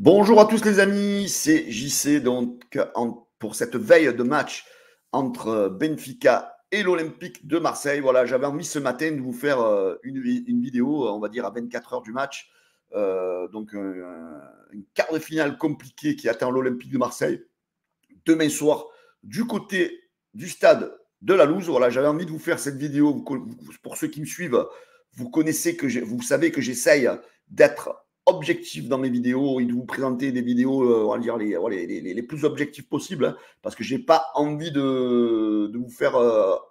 Bonjour à tous les amis, c'est JC pour cette veille de match entre Benfica et l'Olympique de Marseille. Voilà, j'avais envie ce matin de vous faire une vidéo, on va dire à 24 heures du match. Une quart de finale compliquée qui attend l'Olympique de Marseille demain soir du côté du stade de la Louse. Voilà, j'avais envie de vous faire cette vidéo. Pour ceux qui me suivent, vous savez que j'essaye d'être objectif dans mes vidéos et de vous présenter des vidéos, on va dire, les plus objectifs possibles, hein, parce que je n'ai pas envie de vous faire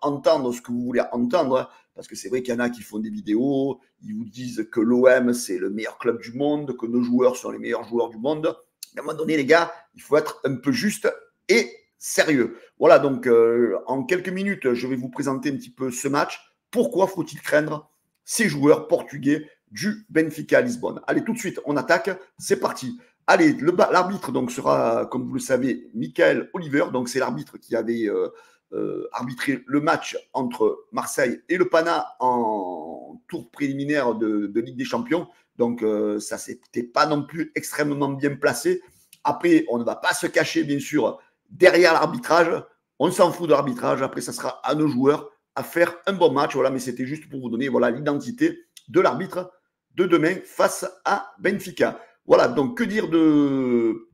entendre ce que vous voulez entendre, hein, parce que c'est vrai qu'il y en a qui font des vidéos, ils vous disent que l'OM, c'est le meilleur club du monde, que nos joueurs sont les meilleurs joueurs du monde. À un moment donné, les gars, il faut être un peu juste et sérieux. Voilà, donc en quelques minutes, je vais vous présenter un petit peu ce match. Pourquoi faut-il craindre ces joueurs portugais du Benfica à Lisbonne? Allez, tout de suite, on attaque. C'est parti. Allez, l'arbitre donc sera, comme vous le savez, Michael Oliver. Donc c'est l'arbitre qui avait arbitré le match entre Marseille et le Pana en tour préliminaire de Ligue des Champions. Donc ça, c'était pas non plus extrêmement bien placé. Après, on ne va pas se cacher, bien sûr, derrière l'arbitrage. On s'en fout de l'arbitrage. Après, ça sera à nos joueurs à faire un bon match. Voilà, mais c'était juste pour vous donner l'identité de l'arbitre de demain face à Benfica. Voilà, donc que dire de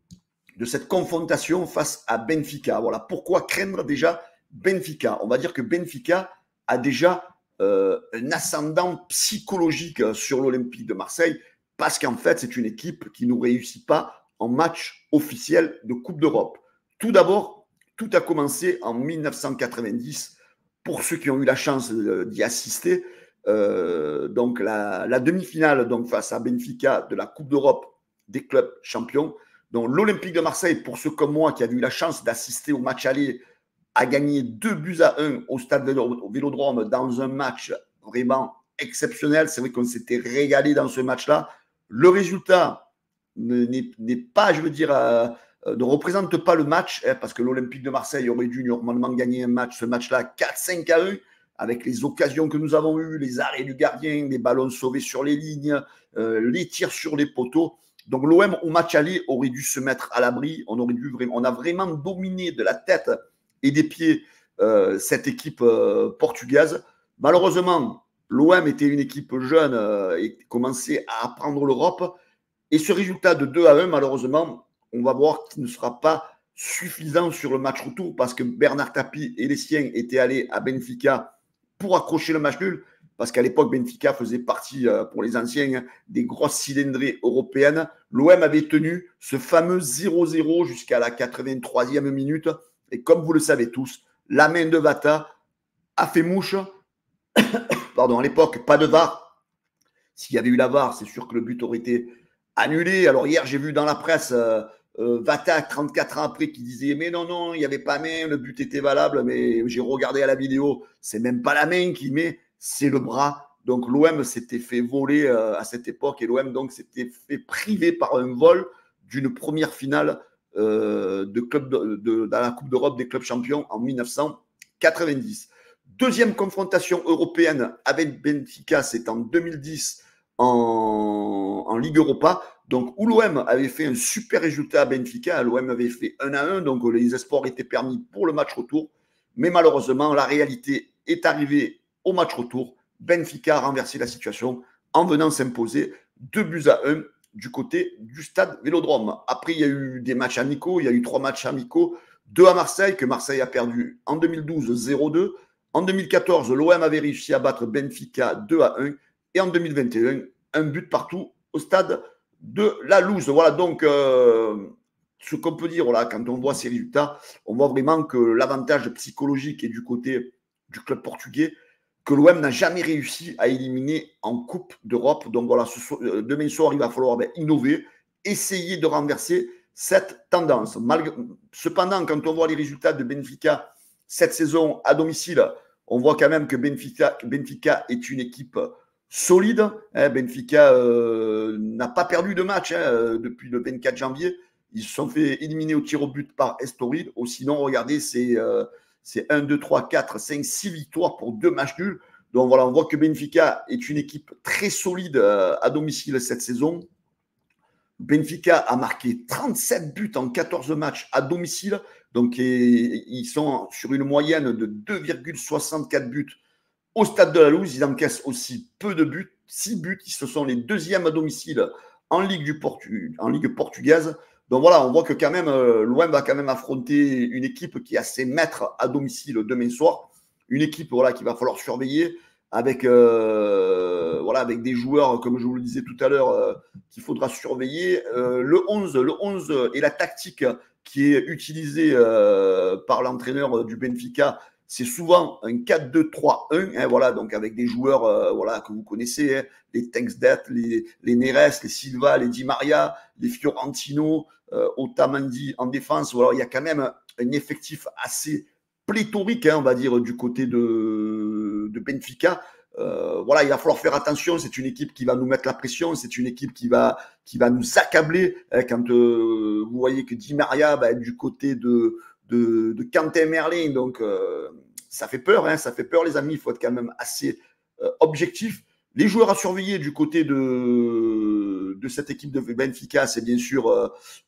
cette confrontation face à Benfica? Voilà, pourquoi craindre déjà Benfica? On va dire que Benfica a déjà un ascendant psychologique sur l'Olympique de Marseille parce qu'en fait, c'est une équipe qui ne réussit pas en match officiel de Coupe d'Europe. Tout d'abord, tout a commencé en 1990 pour ceux qui ont eu la chance d'y assister. Donc la demi-finale donc face à Benfica de la Coupe d'Europe des clubs champions. Donc l'Olympique de Marseille, pour ceux comme moi qui avaient eu la chance d'assister au match aller, a gagné 2-1 au stade Vélodrome dans un match vraiment exceptionnel. C'est vrai qu'on s'était régalé dans ce match-là. Le résultat n'est pas, je veux dire, ne représente pas le match, hein, parce que l'Olympique de Marseille aurait dû normalement gagner ce match-là 4-5-1, avec les occasions que nous avons eues, les arrêts du gardien, les ballons sauvés sur les lignes, les tirs sur les poteaux. Donc l'OM au match aller aurait dû se mettre à l'abri. On a vraiment dominé de la tête et des pieds cette équipe portugaise. Malheureusement, l'OM était une équipe jeune et commençait à apprendre l'Europe. Et ce résultat de 2-1, malheureusement, on va voir qu'il ne sera pas suffisant sur le match retour parce que Bernard Tapie et les siens étaient allés à Benfica pour accrocher le match nul, parce qu'à l'époque, Benfica faisait partie, pour les anciens, des grosses cylindrées européennes. L'OM avait tenu ce fameux 0-0 jusqu'à la 83e minute. Et comme vous le savez tous, la main de Vata a fait mouche. Pardon, à l'époque, pas de VAR. S'il y avait eu la VAR, c'est sûr que le but aurait été annulé. Alors hier, j'ai vu dans la presse Vata, 34 ans après, qui disait mais non, il n'y avait pas main, le but était valable. Mais j'ai regardé à la vidéo, c'est même pas la main qui met, c'est le bras. Donc l'OM s'était fait voler à cette époque et l'OM donc s'était fait priver par un vol d'une première finale dans la Coupe d'Europe des clubs champions en 1990. Deuxième confrontation européenne avec Benfica, c'est en 2010 en Ligue Europa. Donc, où l'OM avait fait un super résultat à Benfica, l'OM avait fait 1-1, donc les espoirs étaient permis pour le match retour. Mais malheureusement, la réalité est arrivée au match retour. Benfica a renversé la situation en venant s'imposer 2-1 du côté du stade Vélodrome. Après, il y a eu des matchs amicaux, il y a eu 3 matchs amicaux, 2 à Marseille, que Marseille a perdu en 2012 0-2. En 2014, l'OM avait réussi à battre Benfica 2-1. Et en 2021, un but partout au stade de la Louse. Voilà, donc ce qu'on peut dire, voilà, quand on voit ces résultats, on voit vraiment que l'avantage psychologique est du côté du club portugais, que l'OM n'a jamais réussi à éliminer en Coupe d'Europe. Donc voilà, demain soir, il va falloir innover, essayer de renverser cette tendance. Cependant, quand on voit les résultats de Benfica cette saison à domicile, on voit quand même que Benfica est une équipe solide. Hein, Benfica n'a pas perdu de match depuis le 24 janvier. Ils se sont fait éliminer au tir au but par Estoril. Ou sinon, regardez, c'est 1, 2, 3, 4, 5, 6 victoires pour 2 matchs nuls. Donc voilà, on voit que Benfica est une équipe très solide à domicile cette saison. Benfica a marqué 37 buts en 14 matchs à domicile. Donc, ils sont sur une moyenne de 2,64 buts au Stade de la Luz. Ils encaissent aussi peu de buts, 6 buts. Ils se sont les deuxièmes à domicile en Ligue portugaise. Donc voilà, on voit que quand même, l'OM va quand même affronter une équipe qui a ses maîtres à domicile demain soir. Une équipe voilà, qu'il va falloir surveiller avec des joueurs, comme je vous le disais tout à l'heure, qu'il faudra surveiller. Le 11 et la tactique qui est utilisée par l'entraîneur du Benfica, c'est souvent un 4-2-3-1, hein, voilà, donc avec des joueurs que vous connaissez, hein, les Tengsdet, les Neres, les Silva, les Di Maria, les Fiorentino, Otamendi en défense. Voilà, il y a quand même un effectif assez pléthorique, hein, on va dire, du côté de Benfica. Voilà, il va falloir faire attention. C'est une équipe qui va nous mettre la pression. C'est une équipe qui va nous accabler. Hein, quand vous voyez que Di Maria va être du côté de Quentin Merlin, donc ça fait peur. Hein, ça fait peur, les amis. Il faut être quand même assez objectif. Les joueurs à surveiller du côté de cette équipe de Benfica, c'est bien sûr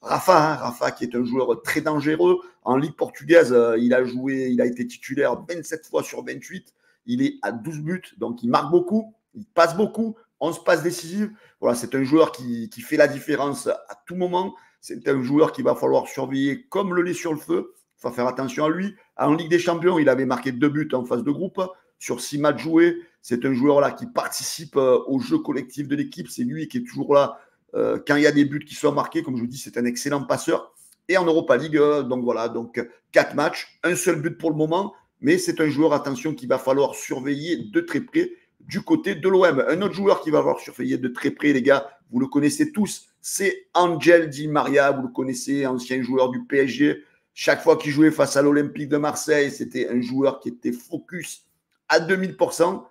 Rafa. Hein, Rafa qui est un joueur très dangereux. En Ligue portugaise, il a été titulaire 27 fois sur 28. Il est à 12 buts, donc il marque beaucoup, il passe beaucoup, 11 passes décisives. Voilà, c'est un joueur qui fait la différence à tout moment. C'est un joueur qu'il va falloir surveiller comme le lait sur le feu. Il faut faire attention à lui. En Ligue des Champions, il avait marqué 2 buts en phase de groupe sur 6 matchs joués. C'est un joueur là qui participe au jeu collectif de l'équipe. C'est lui qui est toujours là quand il y a des buts qui sont marqués. Comme je vous dis, c'est un excellent passeur. Et en Europa League, donc 4 matchs, un seul but pour le moment. Mais c'est un joueur, attention, qu'il va falloir surveiller de très près du côté de l'OM. Un autre joueur qu'il va falloir surveiller de très près, les gars, vous le connaissez tous, c'est Angel Di Maria. Vous le connaissez, ancien joueur du PSG. Chaque fois qu'il jouait face à l'Olympique de Marseille, c'était un joueur qui était focus à 2000%.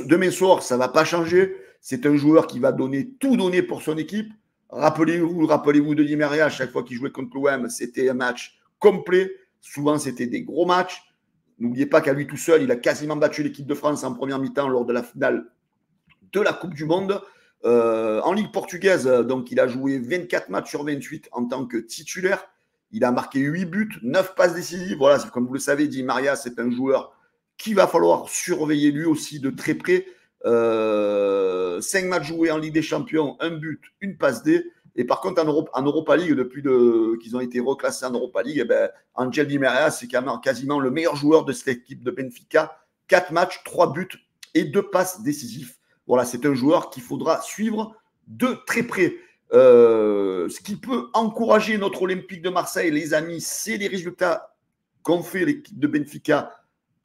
Demain soir, ça ne va pas changer. C'est un joueur qui va tout donner pour son équipe. Rappelez-vous de Di Maria, chaque fois qu'il jouait contre l'OM, c'était un match complet. Souvent, c'était des gros matchs. N'oubliez pas qu'à lui tout seul, il a quasiment battu l'équipe de France en première mi-temps lors de la finale de la Coupe du Monde. En Ligue portugaise, donc il a joué 24 matchs sur 28 en tant que titulaire. Il a marqué 8 buts, 9 passes décisives. Voilà, comme vous le savez, Di Maria, c'est un joueur qu'il va falloir surveiller lui aussi de très près. 5 matchs joués en Ligue des Champions, 1 but, 1 passe D. Et par contre, en Europa League, depuis qu'ils ont été reclassés en Europa League, Angel Di Maria, c'est quasiment le meilleur joueur de cette équipe de Benfica. 4 matchs, 3 buts et 2 passes décisives. Voilà, c'est un joueur qu'il faudra suivre de très près. Ce qui peut encourager notre Olympique de Marseille, les amis, c'est les résultats qu'ont fait l'équipe de Benfica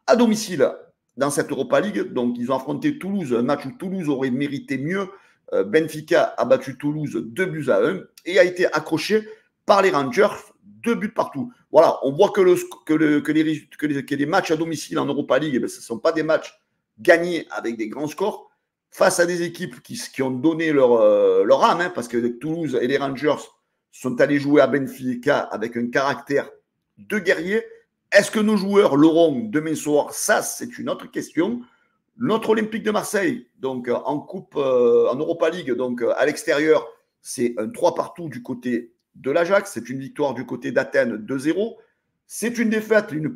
à domicile dans cette Europa League. Donc, ils ont affronté Toulouse, un match où Toulouse aurait mérité mieux. Benfica a battu Toulouse 2-1 et a été accroché par les Rangers 2 buts partout. Voilà, on voit que les matchs à domicile en Europa League, ce ne sont pas des matchs gagnés avec des grands scores face à des équipes qui ont donné leur âme, hein, parce que Toulouse et les Rangers sont allés jouer à Benfica avec un caractère de guerrier. Est-ce que nos joueurs l'auront demain soir? Ça, c'est une autre question. Notre Olympique de Marseille, donc en Coupe, en Europa League, donc à l'extérieur, c'est un 3 partout du côté de l'Ajax. C'est une victoire du côté d'Athènes 2-0. C'est une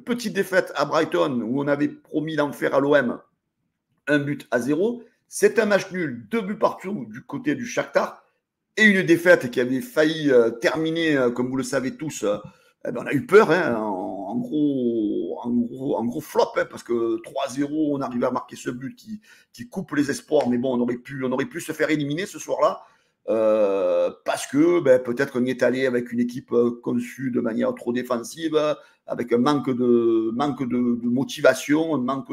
petite défaite à Brighton où on avait promis l'enfer à l'OM, 1-0. C'est un match nul, 2 buts partout du côté du Shakhtar et une défaite qui avait failli terminer, comme vous le savez tous. On a eu peur, hein, en gros flop, hein, parce que 3-0, on arrivait à marquer ce but qui coupe les espoirs. Mais bon, on aurait pu se faire éliminer ce soir-là. Parce que peut-être qu'on y est allé avec une équipe conçue de manière trop défensive, avec un manque de motivation, un manque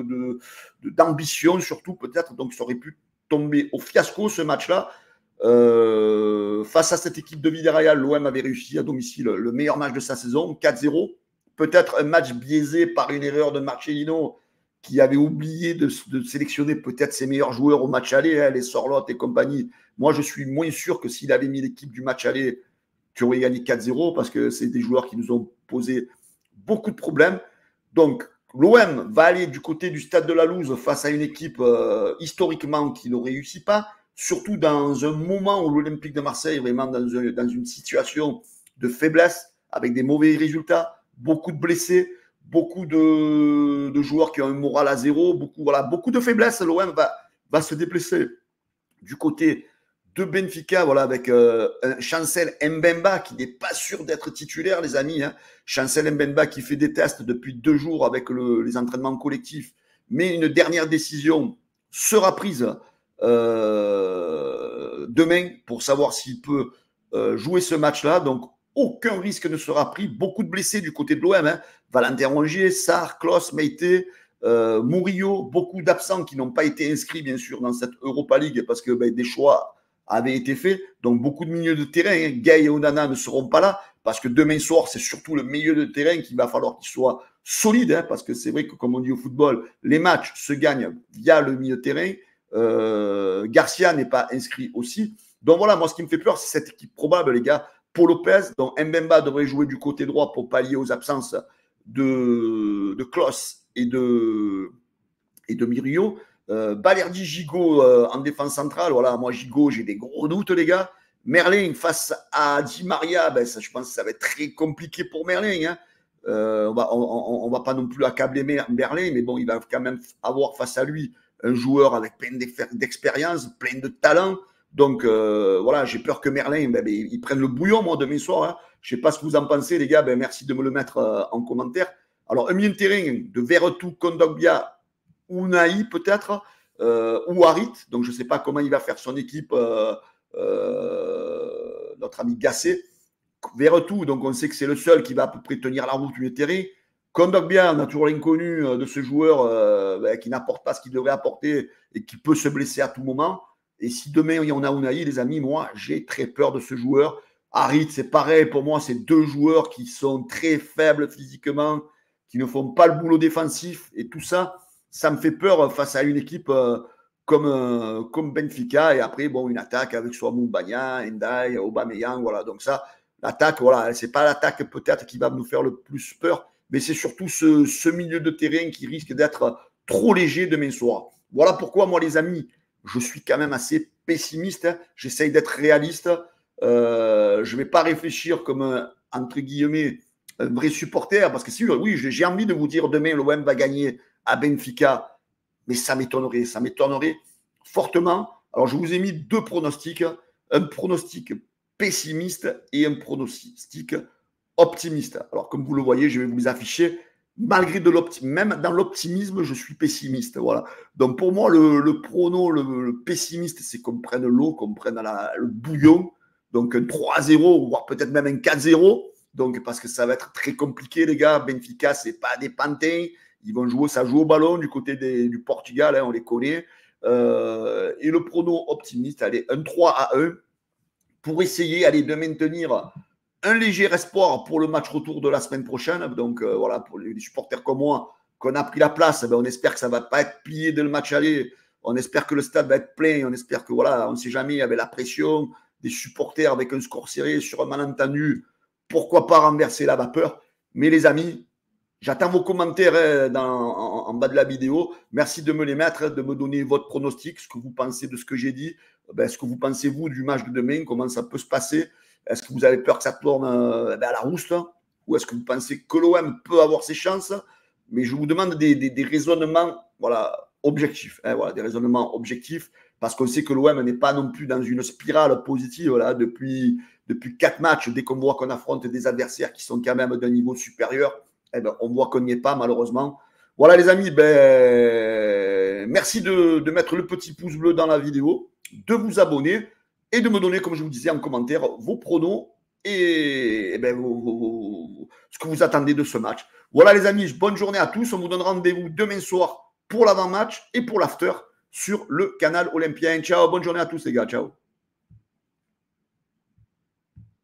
d'ambition surtout peut-être. Donc ça aurait pu tomber au fiasco ce match-là. Face à cette équipe de Villarreal, l'OM avait réussi à domicile le meilleur match de sa saison, 4-0. Peut-être un match biaisé par une erreur de Marcelino qui avait oublié de sélectionner peut-être ses meilleurs joueurs au match aller, hein, les Sorlotte et compagnie. Moi, je suis moins sûr que s'il avait mis l'équipe du match aller, tu aurais gagné 4-0 parce que c'est des joueurs qui nous ont posé beaucoup de problèmes. Donc, l'OM va aller du côté du Stade de la Luz face à une équipe historiquement qui ne réussit pas, surtout dans un moment où l'Olympique de Marseille est vraiment dans une situation de faiblesse, avec des mauvais résultats, beaucoup de blessés, beaucoup de joueurs qui ont un moral à zéro, beaucoup de faiblesses. L'OM va se déplacer du côté de Benfica, voilà, avec un Chancel Mbemba qui n'est pas sûr d'être titulaire, les amis. Hein. Chancel Mbemba qui fait des tests depuis 2 jours avec les entraînements collectifs, mais une dernière décision sera prise demain pour savoir s'il peut jouer ce match-là. Donc, aucun risque ne sera pris. Beaucoup de blessés du côté de l'OM. Hein. Valentin Rongier, Sarr, Klos, Meite, Murillo, beaucoup d'absents qui n'ont pas été inscrits, bien sûr, dans cette Europa League parce que des choix avaient été faits. Donc, beaucoup de milieux de terrain. Hein. Gay et Onana ne seront pas là parce que demain soir, c'est surtout le milieu de terrain qu'il va falloir qu'il soit solide. Hein, parce que c'est vrai que, comme on dit au football, les matchs se gagnent via le milieu de terrain. Garcia n'est pas inscrit aussi. Donc, voilà, moi, ce qui me fait peur, c'est cette équipe probable, les gars. Paul Lopez, donc Mbemba devrait jouer du côté droit pour pallier aux absences de Klos et de Murillo. Balerdi, Gigot en défense centrale. Voilà, moi, Gigot, j'ai des gros doutes, les gars. Merlin face à Di Maria, ça, je pense que ça va être très compliqué pour Merlin. Hein. On va pas non plus accabler Merlin, mais bon, il va quand même avoir face à lui un joueur avec plein d'expérience, plein de talent. Donc, voilà, j'ai peur que Merlin, il prenne le bouillon, moi, demain soir. Hein. Je ne sais pas ce que vous en pensez, les gars. Merci de me le mettre en commentaire. Alors, un milieu de terrain de Verretou, Kondogbia, Unai peut-être, ou Harit. Donc, je ne sais pas comment il va faire son équipe, notre ami Gasset. Verretou, donc on sait que c'est le seul qui va à peu près tenir la route du terrain. Kondogbia, on a toujours l'inconnu de ce joueur qui n'apporte pas ce qu'il devrait apporter et qui peut se blesser à tout moment. Et si demain on a Unai, les amis, moi j'ai très peur de ce joueur. Harit, c'est pareil, pour moi, c'est 2 joueurs qui sont très faibles physiquement, qui ne font pas le boulot défensif. Et tout ça, ça me fait peur face à une équipe comme Benfica. Et après, bon, une attaque avec soit Moumbagna, Ndiaye, Aubameyang, voilà. Donc ça, l'attaque, voilà, c'est pas l'attaque peut-être qui va nous faire le plus peur, mais c'est surtout ce milieu de terrain qui risque d'être trop léger demain soir. Voilà pourquoi, moi, les amis, je suis quand même assez pessimiste. Hein. J'essaye d'être réaliste. Je ne vais pas réfléchir comme entre guillemets, un vrai supporter, parce que si, oui, j'ai envie de vous dire demain, l'OM va gagner à Benfica, mais ça m'étonnerait fortement. Alors, je vous ai mis 2 pronostics, un pronostic pessimiste et un pronostic optimiste. Alors, comme vous le voyez, je vais vous les afficher. Malgré de l'optimisme, même dans l'optimisme, je suis pessimiste. Voilà. Donc, pour moi, le prono, le pessimiste, c'est qu'on prenne l'eau, qu'on prenne le bouillon. Donc, un 3-0, voire peut-être même un 4-0. Donc, parce que ça va être très compliqué, les gars. Benfica, c'est pas des pantins. Ils vont jouer, ça joue au ballon du côté du Portugal, hein, on les connaît. Et le prono optimiste, allez, un 3-1 pour essayer, allez, de maintenir un léger espoir pour le match retour de la semaine prochaine. Donc, voilà, pour les supporters comme moi, qu'on a pris la place, on espère que ça ne va pas être plié dès le match aller. On espère que le stade va être plein. On espère que, voilà, on ne sait jamais, avec la pression des supporters, avec un score serré sur un malentendu, pourquoi pas renverser la vapeur. Mais les amis, j'attends vos commentaires en bas de la vidéo. Merci de me les mettre, de me donner votre pronostic, ce que vous pensez de ce que j'ai dit, ce que vous pensez, vous, du match de demain, comment ça peut se passer. Est-ce que vous avez peur que ça tourne à la rousse là, ou est-ce que vous pensez que l'OM peut avoir ses chances? Mais je vous demande des raisonnements objectifs. Hein, voilà, des raisonnements objectifs, parce qu'on sait que l'OM n'est pas non plus dans une spirale positive là, depuis 4 matchs. Dès qu'on voit qu'on affronte des adversaires qui sont quand même d'un niveau supérieur, on voit qu'on n'y est pas, malheureusement. Voilà, les amis, merci de mettre le petit pouce bleu dans la vidéo, de vous abonner et de me donner, comme je vous disais en commentaire, vos pronos et ce que vous attendez de ce match. Voilà, les amis, bonne journée à tous. On vous donne rendez-vous demain soir pour l'avant-match et pour l'after sur le canal Olympien. Ciao, bonne journée à tous, les gars. Ciao.